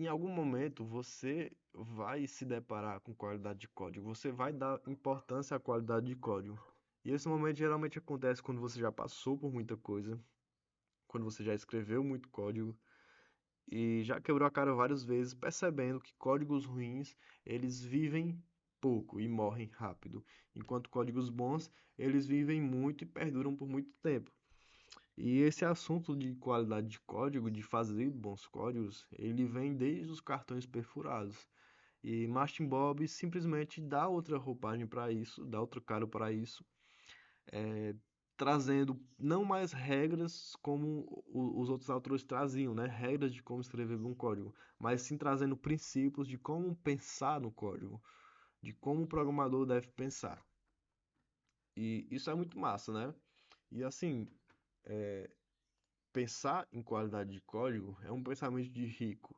em algum momento você vai se deparar com qualidade de código, você vai dar importância à qualidade de código. E esse momento geralmente acontece quando você já passou por muita coisa, quando você já escreveu muito código e já quebrou a cara várias vezes, percebendo que códigos ruins, eles vivem pouco e morrem rápido, enquanto códigos bons, eles vivem muito e perduram por muito tempo. E esse assunto de qualidade de código, de fazer bons códigos, ele vem desde os cartões perfurados. E Martin Bob simplesmente dá outra roupagem para isso, dá outro cara para isso, trazendo não mais regras como os outros autores traziam, né? Regras de como escrever um código, mas sim trazendo princípios de como pensar no código, de como o programador deve pensar. E isso é muito massa, né? E assim, pensar em qualidade de código é um pensamento de rico,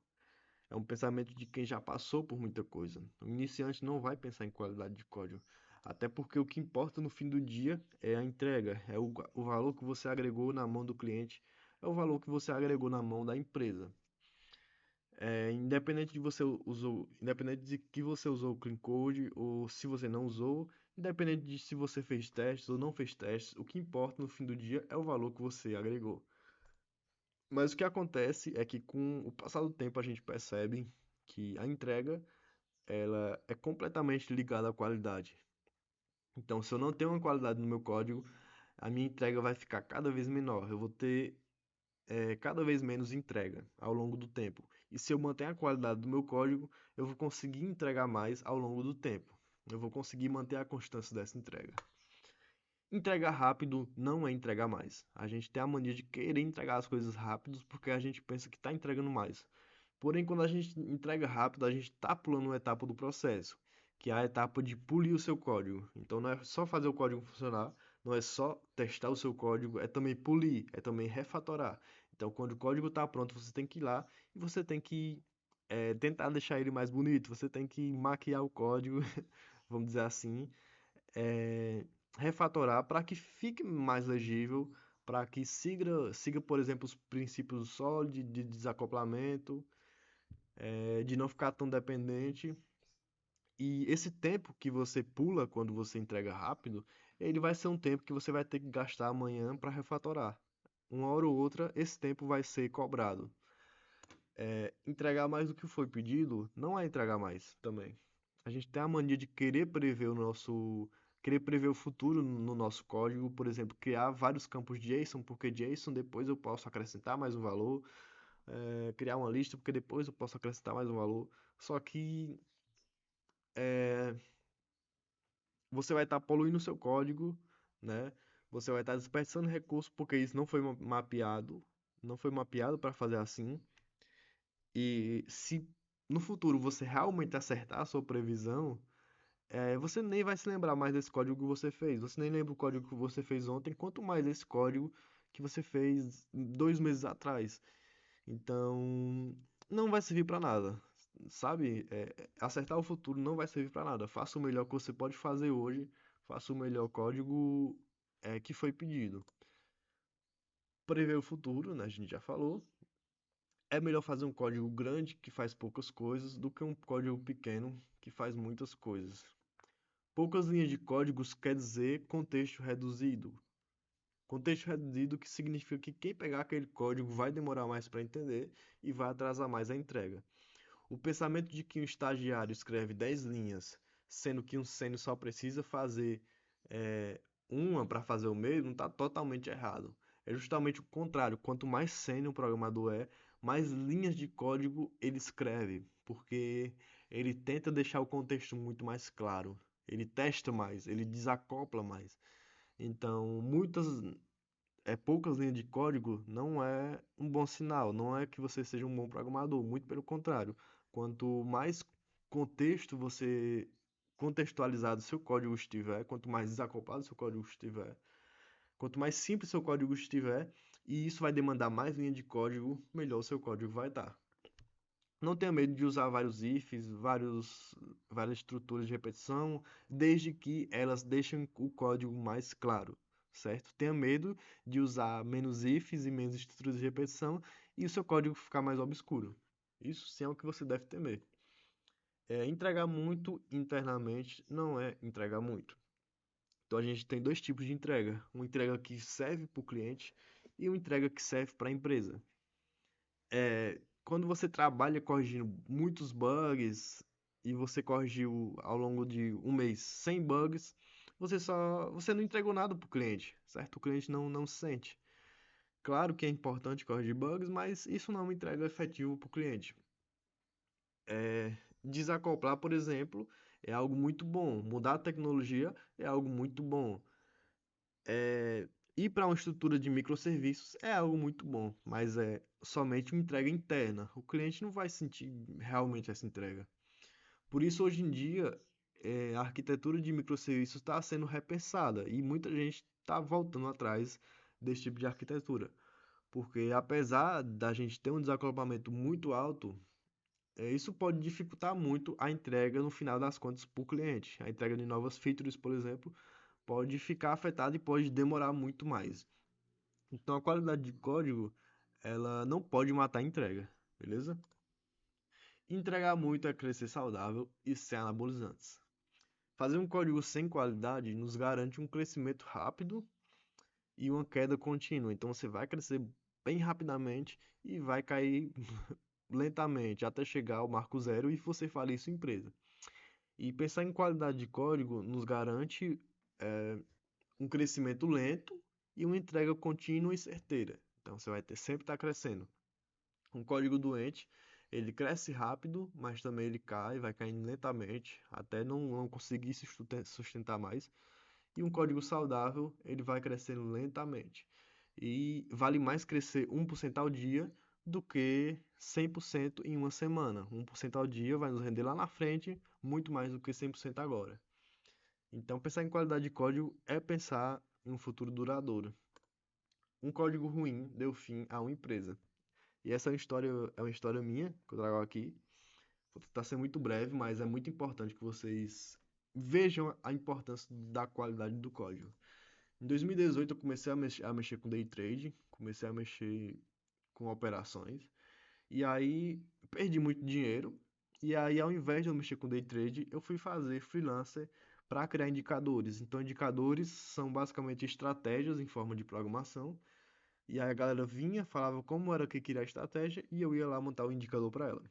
é um pensamento de quem já passou por muita coisa. O iniciante não vai pensar em qualidade de código, até porque o que importa no fim do dia é a entrega, é o valor que você agregou na mão do cliente, é o valor que você agregou na mão da empresa. Independente de você usou, independente de que você usou o clean code ou se você não usou, independente de se você fez testes ou não fez testes, o que importa no fim do dia é o valor que você agregou. Mas o que acontece é que com o passar do tempo a gente percebe que a entrega ela é completamente ligada à qualidade. Então, se eu não tenho uma qualidade no meu código, a minha entrega vai ficar cada vez menor. Eu vou ter cada vez menos entrega ao longo do tempo. E se eu manter a qualidade do meu código, eu vou conseguir entregar mais ao longo do tempo. Eu vou conseguir manter a constância dessa entrega. Entregar rápido não é entregar mais. A gente tem a mania de querer entregar as coisas rápidos porque a gente pensa que está entregando mais. Porém, quando a gente entrega rápido, a gente está pulando uma etapa do processo, que é a etapa de polir o seu código. Então, não é só fazer o código funcionar, não é só testar o seu código, é também polir, é também refatorar. Então, quando o código está pronto, você tem que ir lá e você tem que tentar deixar ele mais bonito, você tem que maquiar o código, vamos dizer assim, é, refatorar para que fique mais legível, para que siga, por exemplo, os princípios do Solid, de desacoplamento, de não ficar tão dependente. E esse tempo que você pula quando você entrega rápido, ele vai ser um tempo que você vai ter que gastar amanhã para refatorar. Uma hora ou outra, esse tempo vai ser cobrado. Entregar mais do que foi pedido não é entregar mais também. A gente tem a mania de querer prever o futuro no nosso código, por exemplo, criar vários campos JSON, porque JSON depois eu posso acrescentar mais um valor, criar uma lista, porque depois eu posso acrescentar mais um valor. Só que você vai estar poluindo o seu código, né? Você vai estar desperdiçando recursos porque isso não foi mapeado, não foi mapeado para fazer assim. E se no futuro você realmente acertar a sua previsão, você nem vai se lembrar mais desse código que você fez. Você nem lembra o código que você fez ontem, quanto mais esse código que você fez 2 meses atrás. Então, não vai servir para nada, sabe? Acertar o futuro não vai servir para nada. Faça o melhor que você pode fazer hoje, faça o melhor código que foi pedido. Prever o futuro, né? A gente já falou. É melhor fazer um código grande que faz poucas coisas do que um código pequeno que faz muitas coisas. Poucas linhas de códigos quer dizer contexto reduzido. Contexto reduzido que significa que quem pegar aquele código vai demorar mais para entender e vai atrasar mais a entrega. O pensamento de que um estagiário escreve 10 linhas, sendo que um sênior só precisa fazer uma para fazer o mesmo, está totalmente errado. É justamente o contrário. Quanto mais sênior o programador é, mais linhas de código ele escreve, porque ele tenta deixar o contexto muito mais claro. Ele testa mais, ele desacopla mais. Então, poucas linhas de código não é um bom sinal, não é que você seja um bom programador, muito pelo contrário. Quanto mais contextualizado seu código estiver, quanto mais desacoplado seu código estiver, quanto mais simples seu código estiver, e isso vai demandar mais linha de código, melhor o seu código vai estar. Não tenha medo de usar vários ifs, várias estruturas de repetição, desde que elas deixem o código mais claro, certo? Tenha medo de usar menos ifs e menos estruturas de repetição e o seu código ficar mais obscuro. Isso sim é o que você deve temer. Entregar muito internamente não é entregar muito. Então a gente tem dois tipos de entrega: uma entrega que serve para o cliente e uma entrega que serve para a empresa. Quando você trabalha corrigindo muitos bugs e você corrigiu ao longo de um mês 100 bugs, você não entregou nada para o cliente, certo? O cliente não se sente. Claro que é importante corrigir bugs, mas isso não é uma entrega efetiva para o cliente. Desacoplar, por exemplo, é algo muito bom. Mudar a tecnologia é algo muito bom. Ir para uma estrutura de microserviços é algo muito bom, mas é somente uma entrega interna. O cliente não vai sentir realmente essa entrega. Por isso, hoje em dia, a arquitetura de microserviços está sendo repensada e muita gente está voltando atrás desse tipo de arquitetura. Porque apesar da gente ter um desacoplamento muito alto, isso pode dificultar muito a entrega no final das contas para o cliente. A entrega de novas features, por exemplo, pode ficar afetada e pode demorar muito mais. Então a qualidade de código, ela não pode matar a entrega, beleza? Entregar muito é crescer saudável e sem anabolizantes. Fazer um código sem qualidade nos garante um crescimento rápido e uma queda contínua. Então você vai crescer bem rapidamente e vai cair lentamente até chegar ao marco zero e você falir sua empresa. E pensar em qualidade de código nos garante um crescimento lento e uma entrega contínua e certeira. Então você vai ter sempre estar crescendo. Um código doente, ele cresce rápido, mas também ele cai, vai caindo lentamente, até não conseguir se sustentar mais. E um código saudável, ele vai crescendo lentamente. E vale mais crescer 1% ao dia do que 100% em uma semana. 1% ao dia vai nos render lá na frente muito mais do que 100% agora. Então, pensar em qualidade de código é pensar em um futuro duradouro. Um código ruim deu fim a uma empresa. E essa é uma história minha, que eu trago aqui. Vou tentar ser muito breve, mas é muito importante que vocês vejam a importância da qualidade do código. Em 2018 eu comecei a mexer com day trade, comecei a mexer com operações, e aí perdi muito dinheiro. E aí, ao invés de eu mexer com day trade, eu fui fazer freelancer para criar indicadores. Então, indicadores são basicamente estratégias em forma de programação. E aí a galera vinha, falava como era que queria a estratégia, e eu ia lá montar o indicador para ela.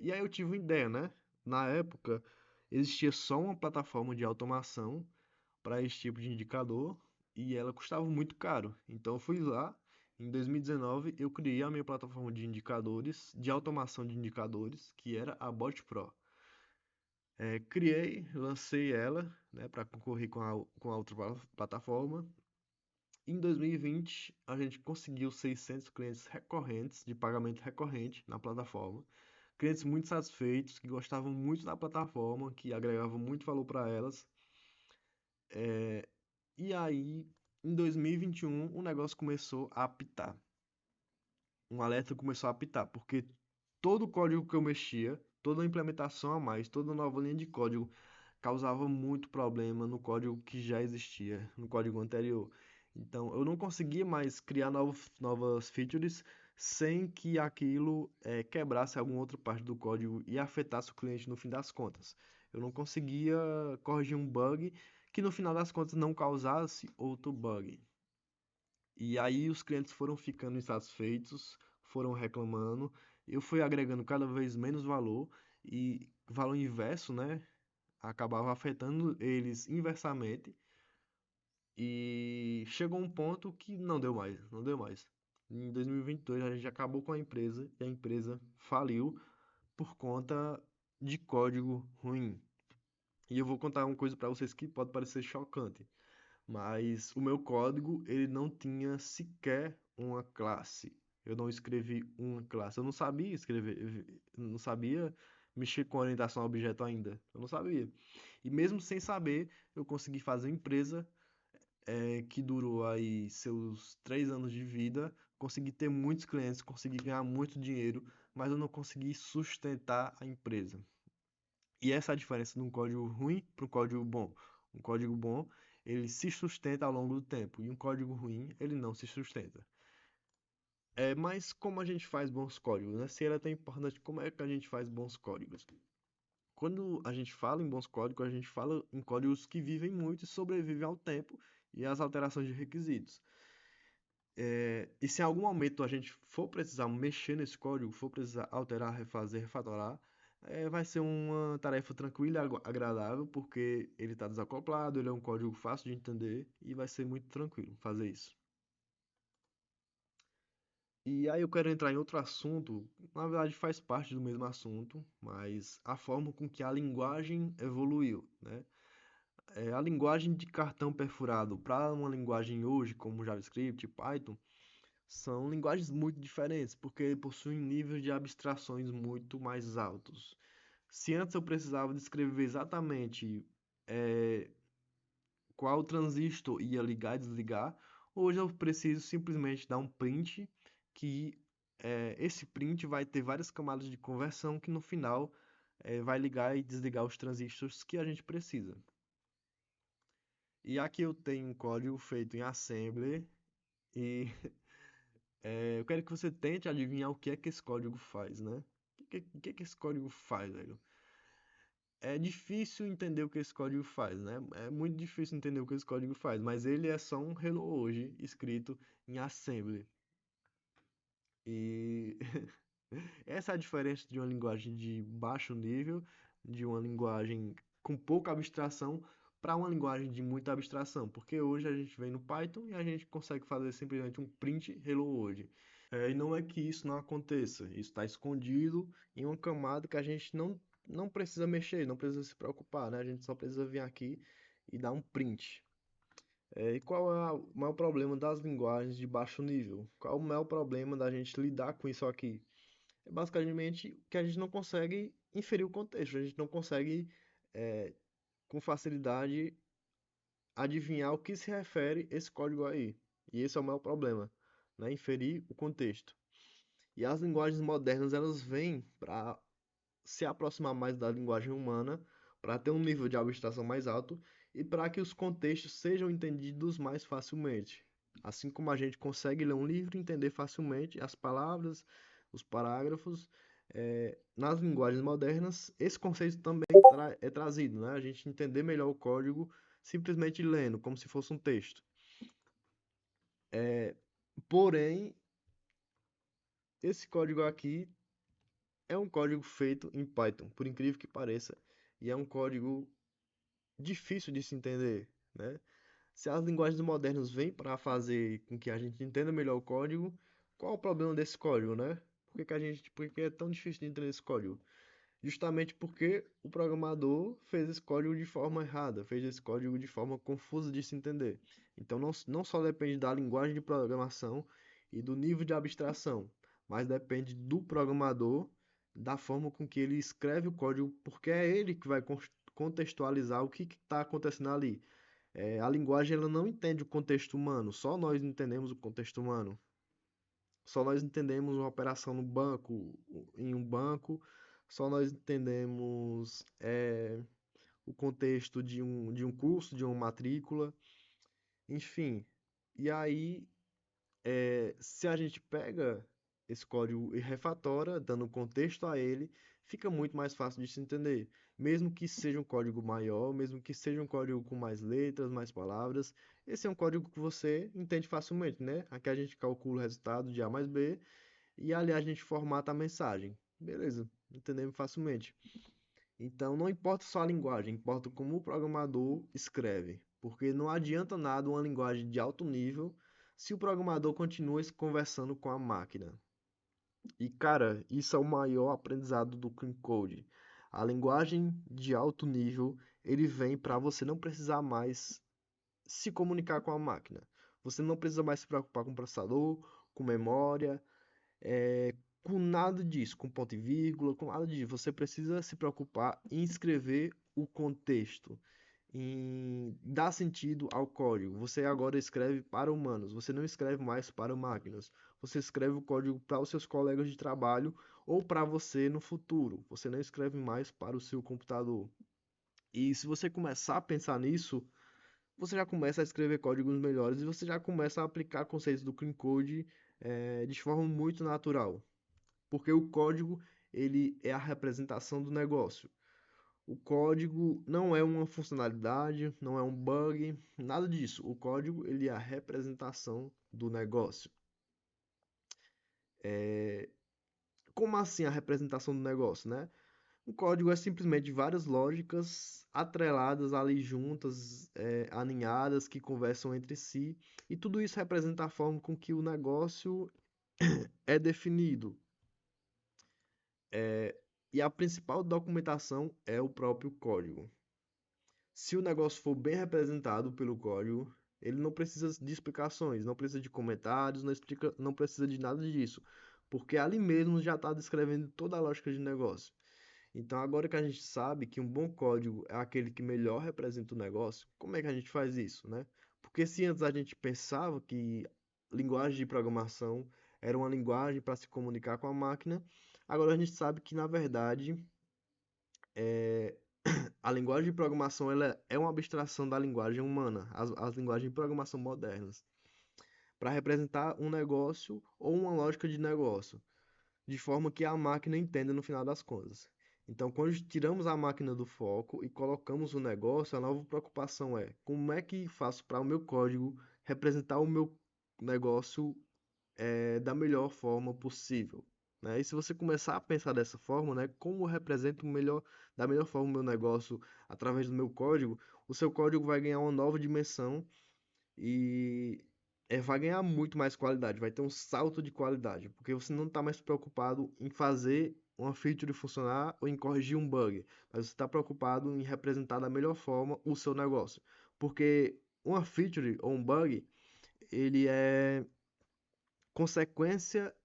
E aí eu tive uma ideia, né? Na época, existia só uma plataforma de automação para esse tipo de indicador e ela custava muito caro. Então eu fui lá, em 2019 eu criei a minha plataforma de indicadores, de automação de indicadores, que era a Bot Pro. Criei, lancei ela, né, para concorrer com a outra plataforma. Em 2020, a gente conseguiu 600 clientes recorrentes, de pagamento recorrente na plataforma. Clientes muito satisfeitos, que gostavam muito da plataforma, que agregavam muito valor para elas. E aí, em 2021, o negócio começou a apitar. Um alerta começou a apitar, porque todo o código que eu mexia, toda a implementação a mais, toda nova linha de código causava muito problema no código que já existia, no código anterior. Então, eu não conseguia mais criar novas features sem que aquilo quebrasse alguma outra parte do código e afetasse o cliente no fim das contas. Eu não conseguia corrigir um bug que no final das contas não causasse outro bug. E aí os clientes foram ficando insatisfeitos, foram reclamando, eu fui agregando cada vez menos valor e valor inverso, né? Acabava afetando eles inversamente e chegou um ponto que não deu mais, não deu mais. Em 2022 a gente acabou com a empresa e a empresa faliu por conta de código ruim. E eu vou contar uma coisa para vocês que pode parecer chocante, mas o meu código ele não tinha sequer uma classe. Eu não escrevi uma classe. Eu não sabia escrever, eu não sabia mexer com orientação a objeto ainda. Eu não sabia. E mesmo sem saber, eu consegui fazer uma empresa que durou aí seus 3 anos de vida, consegui ter muitos clientes, consegui ganhar muito dinheiro, mas eu não consegui sustentar a empresa. E essa é a diferença de um código ruim para um código bom. Um código bom, ele se sustenta ao longo do tempo, e um código ruim, ele não se sustenta. Mas como a gente faz bons códigos, né? Se ele é tão importante, como é que a gente faz bons códigos? Quando a gente fala em bons códigos, a gente fala em códigos que vivem muito e sobrevivem ao tempo e às alterações de requisitos. E se em algum momento a gente for precisar mexer nesse código, for precisar alterar, refazer, refatorar, vai ser uma tarefa tranquila e agradável, porque ele está desacoplado, ele é um código fácil de entender e vai ser muito tranquilo fazer isso. E aí eu quero entrar em outro assunto, na verdade faz parte do mesmo assunto, mas a forma com que a linguagem evoluiu, né? A linguagem de cartão perfurado para uma linguagem hoje, como JavaScript, Python, são linguagens muito diferentes, porque possuem níveis de abstrações muito mais altos. Se antes eu precisava descrever exatamente eh, qual transistor ia ligar e desligar, hoje eu preciso simplesmente dar um print que esse print vai ter várias camadas de conversão que no final vai ligar e desligar os transistores que a gente precisa. E aqui eu tenho um código feito em assembly e eu quero que você tente adivinhar o que é que esse código faz, né? O que é que esse código faz, velho? É difícil entender o que esse código faz, né? É muito difícil entender o que esse código faz, mas ele é só um hello hoje escrito em assembly. E essa é a diferença de uma linguagem de baixo nível, de uma linguagem com pouca abstração, para uma linguagem de muita abstração, porque hoje a gente vem no Python e a gente consegue fazer simplesmente um print hello world. E não é que isso não aconteça, isso está escondido em uma camada que a gente não precisa mexer, não precisa se preocupar, né? A gente só precisa vir aqui e dar um print. E qual é o maior problema das linguagens de baixo nível? Qual é o maior problema da gente lidar com isso aqui? É basicamente que a gente não consegue inferir o contexto, a gente não consegue, é, com facilidade, adivinhar o que se refere esse código aí. E esse é o maior problema, né? Inferir o contexto. E as linguagens modernas, elas vêm para se aproximar mais da linguagem humana, para ter um nível de abstração mais alto e para que os contextos sejam entendidos mais facilmente. Assim como a gente consegue ler um livro e entender facilmente as palavras, os parágrafos, nas linguagens modernas, esse conceito também é trazido, né? A gente entender melhor o código simplesmente lendo, como se fosse um texto. Porém, esse código aqui é um código feito em Python, por incrível que pareça, e é um código difícil de se entender, né? Se as linguagens modernas vêm para fazer com que a gente entenda melhor o código, qual é o problema desse código, né? Por que é tão difícil de entender esse código? Justamente porque o programador fez esse código de forma errada, fez esse código de forma confusa de se entender. Então não só depende da linguagem de programação e do nível de abstração, mas depende do programador, da forma com que ele escreve o código, porque é ele que vai contextualizar o que está acontecendo ali. A linguagem ela não entende o contexto humano, só nós entendemos o contexto humano. Só nós entendemos uma operação no banco, em um banco, só nós entendemos o contexto de um curso, de uma matrícula, enfim. E aí, se a gente pega esse código e refatora, dando contexto a ele, fica muito mais fácil de se entender. Mesmo que seja um código maior, mesmo que seja um código com mais letras, mais palavras, esse é um código que você entende facilmente, né? Aqui a gente calcula o resultado de A mais B e ali a gente formata a mensagem. Beleza, entendemos facilmente. Então não importa só a linguagem, importa como o programador escreve. Porque não adianta nada uma linguagem de alto nível se o programador continua se conversando com a máquina. E cara, isso é o maior aprendizado do Clean Code. A linguagem de alto nível, ele vem para você não precisar mais se comunicar com a máquina. Você não precisa mais se preocupar com processador, com memória, com nada disso, com ponto e vírgula, com nada disso. Você precisa se preocupar em escrever o contexto, em dar sentido ao código. Você agora escreve para humanos, você não escreve mais para máquinas. Você escreve o código para os seus colegas de trabalho ou para você no futuro. Você não escreve mais para o seu computador. E se você começar a pensar nisso, você já começa a escrever códigos melhores e você já começa a aplicar conceitos do Clean Code de forma muito natural, porque o código ele é a representação do negócio. O código não é uma funcionalidade, não é um bug, nada disso. O código ele é a representação do negócio. Como assim a representação do negócio, né? O código é simplesmente várias lógicas atreladas ali juntas, alinhadas, que conversam entre si, e tudo isso representa a forma com que o negócio é definido. E a principal documentação é o próprio código. Se o negócio for bem representado pelo código, ele não precisa de explicações, não precisa de comentários, não precisa de nada disso, porque ali mesmo já está descrevendo toda a lógica de negócio. Então, agora que a gente sabe que um bom código é aquele que melhor representa o negócio, como é que a gente faz isso, né? Porque se antes a gente pensava que linguagem de programação era uma linguagem para se comunicar com a máquina, agora a gente sabe que, na verdade, a linguagem de programação ela é uma abstração da linguagem humana, as linguagens de programação modernas, para representar um negócio ou uma lógica de negócio de forma que a máquina entenda no final das contas. Então, quando tiramos a máquina do foco e colocamos o negócio, a nova preocupação é como é que faço para o meu código representar o meu negócio da melhor forma possível. Né? E se você começar a pensar dessa forma, né, como eu represento da melhor forma o meu negócio através do meu código, o seu código vai ganhar uma nova dimensão e vai ganhar muito mais qualidade, vai ter um salto de qualidade, porque você não está mais preocupado em fazer uma feature funcionar ou em corrigir um bug, mas você está preocupado em representar da melhor forma o seu negócio, porque uma feature ou um bug, ele é consequência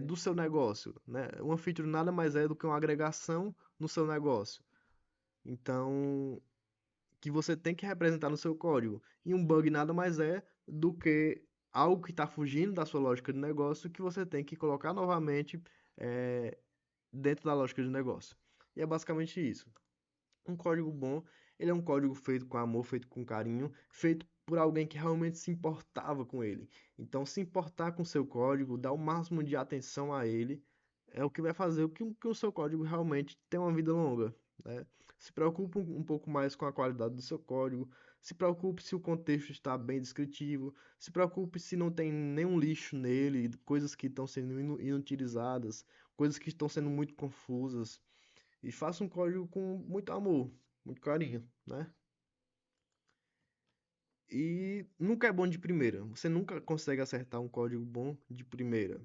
do seu negócio, né? Uma feature nada mais é do que uma agregação no seu negócio. Então, que você tem que representar no seu código. E um bug nada mais é do que algo que está fugindo da sua lógica de negócio que você tem que colocar novamente é, dentro da lógica de negócio. E é basicamente isso. Um código bom, ele é um código feito com amor, feito com carinho, feito por alguém que realmente se importava com ele. Então, se importar com o seu código, dar o máximo de atenção a ele, é o que vai fazer que o seu código realmente tenha uma vida longa, né? Se preocupe um pouco mais com a qualidade do seu código, se preocupe se o contexto está bem descritivo, se preocupe se não tem nenhum lixo nele, coisas que estão sendo inutilizadas, coisas que estão sendo muito confusas. E faça um código com muito amor, muito carinho, né? E nunca é bom de primeira. Você nunca consegue acertar um código bom de primeira.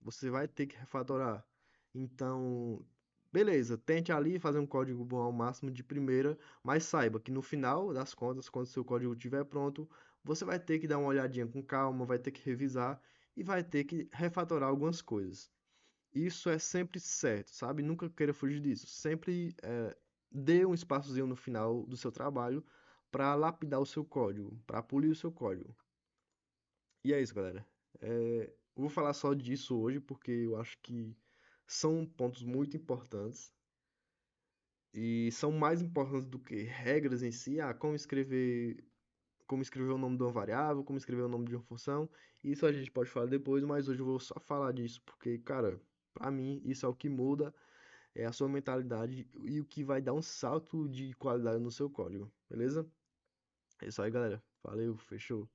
Você vai ter que refatorar. Então, beleza, tente ali fazer um código bom ao máximo de primeira, mas saiba que no final das contas, quando seu código estiver pronto, você vai ter que dar uma olhadinha com calma, vai ter que revisar e vai ter que refatorar algumas coisas. Isso é sempre certo, sabe? Nunca queira fugir disso. Sempre dê um espaçozinho no final do seu trabalho para lapidar o seu código, para polir o seu código. E é isso, galera. Eu vou falar só disso hoje porque eu acho que são pontos muito importantes e são mais importantes do que regras em si. Ah, como escrever o nome de uma variável, como escrever o nome de uma função. Isso a gente pode falar depois, mas hoje eu vou só falar disso porque, cara, para mim isso é o que muda a sua mentalidade e o que vai dar um salto de qualidade no seu código, beleza? É isso aí, galera. Valeu, fechou.